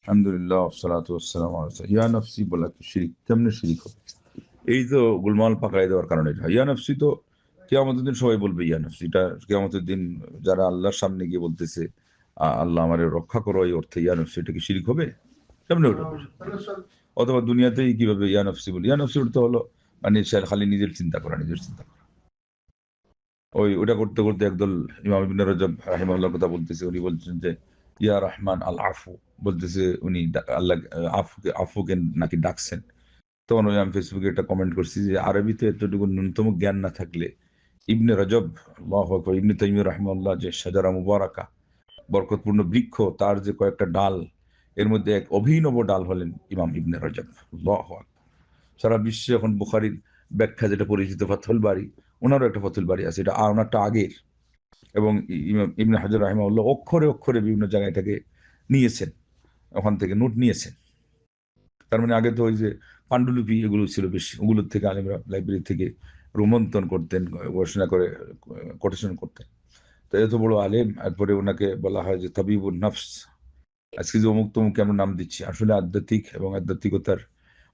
আলহামদুলিল্লাহ ওয়াসসালাতু ওয়াসসালামু আলা রাসূলিল্লাহ। ইয়া নফসি বলা কি শিরিক? কেমনে শিরিক হবে? এই তো গোলমাল পাকাই দেওয়ার কারণে এটা। ইয়া নফসি তো কিয়ামতের দিন সবাই বলবে ইয়া নফসি। এটা কিয়ামতের দিন যারা আল্লাহর সামনে গিয়ে বলতেছে আল্লাহ আমারে রক্ষা করো, এই অর্থে ইয়া নফসি, এটা কি শিরিক হবে? কেমনে ওটা হবে? অথবা দুনিয়াতেই কিভাবে ইয়া নফসি বলি? ইয়া নফসি অর্থ হলো মানে সে খালি নিজের চিন্তা করা, নিজের চিন্তা করা। ওটা করতে করতে একদল ইমাম ইবনে রজব রাহিমাহুল্লাহর কথা বলতেছে। উনি বলছেন যে ইয়া রহমান আল আফু, বলতেছে উনি আল্লাহ আফুকে নাকি ডাকছেন। তখন ওই আমি ফেসবুকে একটা কমেন্ট করছি যে আরবিতে এতটুকু ন্যূনতম জ্ঞান না থাকলে ইবনে রজব, আল্লাহু আকবার, ইবনে তাইমিয়া রাহিমাহুল্লাহ যে শাজারা মুবারাকা, বরকতপূর্ণ বৃক্ষ, তার যে কয়েকটা ডাল, এর মধ্যে এক অভিনব ডাল হলেন ইমাম ইবনে রজব। আল্লাহু আকবার। সারা বিশ্বে এখন বুখারীর ব্যাখ্যা যেটা পরিচিত ফাথুল বারী, ওনারও একটা ফাথুল বারী আছে, এটা ওনারটা আগের। এবং ইমাম ইবনে হাজার রাহিমাহুল্লাহ অক্ষরে অক্ষরে বিভিন্ন জায়গায় এটাকে নিয়েছেন, ওখান থেকে নোট নিয়েছেন। তার মানে আগে তো ওই যে পাণ্ডুলিপি এগুলো ছিল বেশি, ওগুলোর থেকে আলেমরা লাইব্রেরি থেকে রোমন্থন করতেন, গবেষণা করে কোটেশন করতেন। তো এত বড় আলেম, এরপরে ওনাকে বলা হয় যে তাবিবুন নফস। আজকে যে অমুক তমুক আমরা নাম দিচ্ছি, আসলে আধ্যাত্মিক এবং আধ্যাত্মিকতার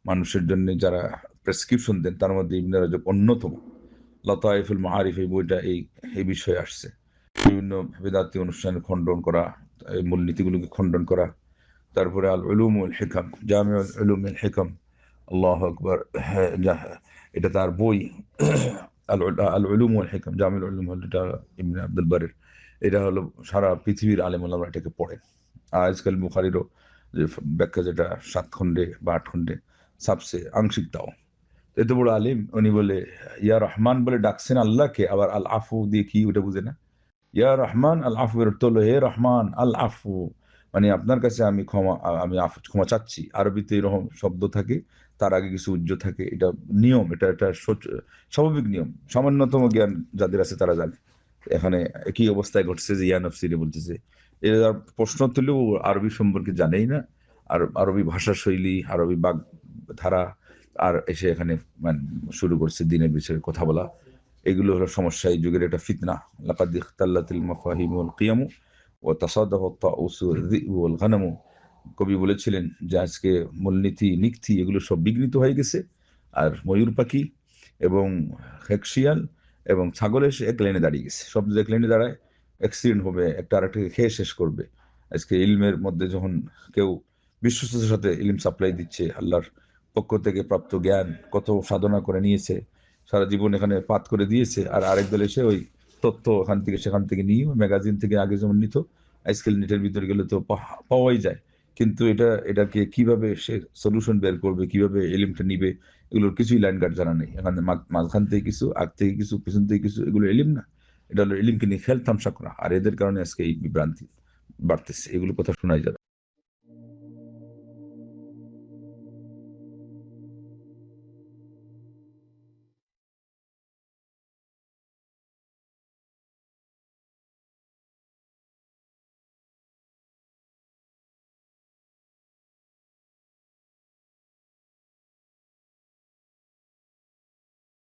মানুষের জন্য যারা প্রেসক্রিপশন দেন তার মধ্যে ইবনে রজব অন্যতম। লতায়েফুল মাআরিফ এই বইটা এই বিষয়ে আসছে। বিভিন্ন বেদাতি অনুষ্ঠানের খণ্ডন করা, এই মূলনীতিগুলোকে খণ্ডন করা। তারপরে আল উলুম ওয়াল হিকাম, জামিউল উলুম ওয়াল হিকাম, আল্লাহু আকবার। হ্যাঁ, এটা তার বই। আল উলুম ওয়াল হিকাম, জামিউল উলুম হল এটা ইবনে আব্দুল বারের। এটা হলো সারা পৃথিবীর আলেম ওলামা এটাকে পড়েন। আর আজকাল বুখারীরও যে ব্যাখ্যা, যেটা 7 খণ্ডে বা 8 খণ্ডে ছাপছে, আংশিক তাও। এত বড় আলিম, উনি বলে ইয়া রহমান বলে ডাকছেন আল্লাহকে, আবার আল আফু দিয়ে কি ওটা বুঝে না। ইয়া রহমান আল আফু এর অর্থ হলো হে রহমান আল আফু, মানে আপনার কাছে আমি ক্ষমা, আমি ক্ষমা চাচ্ছি। আরবিতে এরকম শব্দ থাকে, তার আগে কিছু উজ্জ থাকে। এটা নিয়ম, এটা একটা স্বাভাবিক নিয়ম। সামান্যতম জ্ঞান যাদের আছে তারা জানে। এখানে একই অবস্থায় ঘটছে যে ইয়া নফসিরে বলতেছে। এর প্রশ্ন তুলেও আরবি সম্পর্কে জানেই না, আর আরবি ভাষা শৈলী, আরবি বাগ ধারা, আর এসে এখানে মানে শুরু করছে দিনের বিষয়ে কথা বলা। এগুলো হলো সমস্যা, এই যুগের একটা ফিতনা। লাকাদ ইখতাল্লাতিল মাফাহিমু ওয়াল কিয়ামু ওয়া তাসাদাফা আত-তাউসু ওয়ায-যি'বু ওয়াল গনামু। কবি বলেছিলেন যে আজকে মূলনীতি নিক্তি এগুলো সব বিঘ্নিত হয়ে গেছে। আর ময়ূর পাখি এবং খেকশিয়াল এবং ছাগল এসে এক লাইনে দাঁড়িয়ে গেছে। সব যে এক লাইনে দাঁড়ায়, অ্যাক্সিডেন্ট হবে, একটা আরেকটাকে খেয়ে শেষ করবে। আজকে ইলমের মধ্যে যখন কেউ বিশ্বস্ততার সাথে ইলম সাপ্লাই দিচ্ছে, আল্লাহর পক্ষ থেকে প্রাপ্ত জ্ঞান কত সাধনা করে নিয়েছে, সারা জীবন এখানে পাঠ করে দিয়েছে, আর আরেক দল এসে ওই তথ্য এখান থেকে সেখান থেকে নিয়ে ম্যাগাজিন থেকে আগে যেমন নিত, আজকাল নেটের ভিতরে গেলে তো পাওয়াই যায়। কিন্তু এটাকে কিভাবে সে সলিউশন বের করবে, কিভাবে এলিমটা নিবে, এগুলোর কিছুই লাইন গার্ড জানা নেই। এখানে মাঝখান থেকে কিছু, আগ থেকে কিছু, পিছন থেকে কিছু, এগুলো এলিম না। এটা হলো এলিমকে নিয়ে খেল তামসা করা। আর এদের কারণে আজকে এই বিভ্রান্তি বাড়তেছে। এগুলো কথা শোনাই যাবে।